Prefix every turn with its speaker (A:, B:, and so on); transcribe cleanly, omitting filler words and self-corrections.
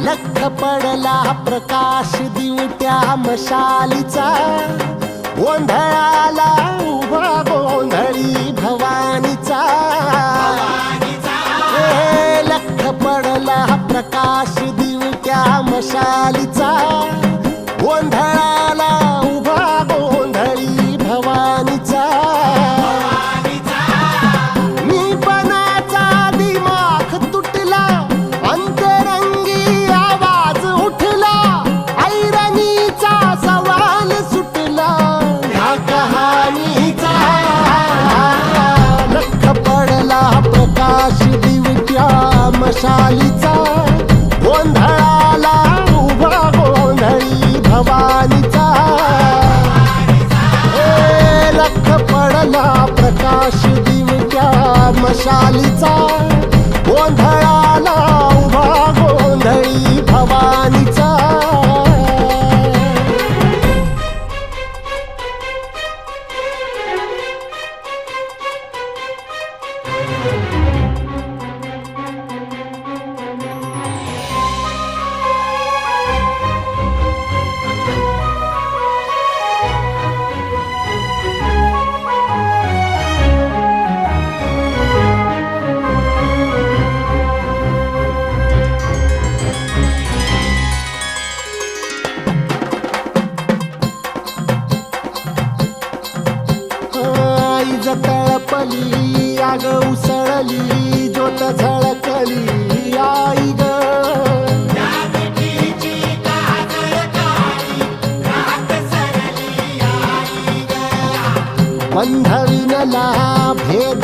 A: लख पडला प्रकाश दिवट्या मशालीचा, गोंधळाला उभा गोंधळी भवानीचा. लख पडला प्रकाश दिवट्या मशालीचा, गोंधळाला उभा गोंधळी भवानीचा. मीपणाचा दिमाग तुटला, अंतरंगी आवाज उठला, ऐरणीचा सवाल सुटला ह्या कहाणीचा. लख पडला प्रकाश दिवट्या मशालीचा, गोंधळाला उभा गोंधळी भवानीचा. लख पडला प्रकाश दिवट्या मशालीचा, गोंधळाला उभा गोंधळी भवानीचा. तळपली आग उसळली, ज्योत झळकली आई ग. बंध विणला भेद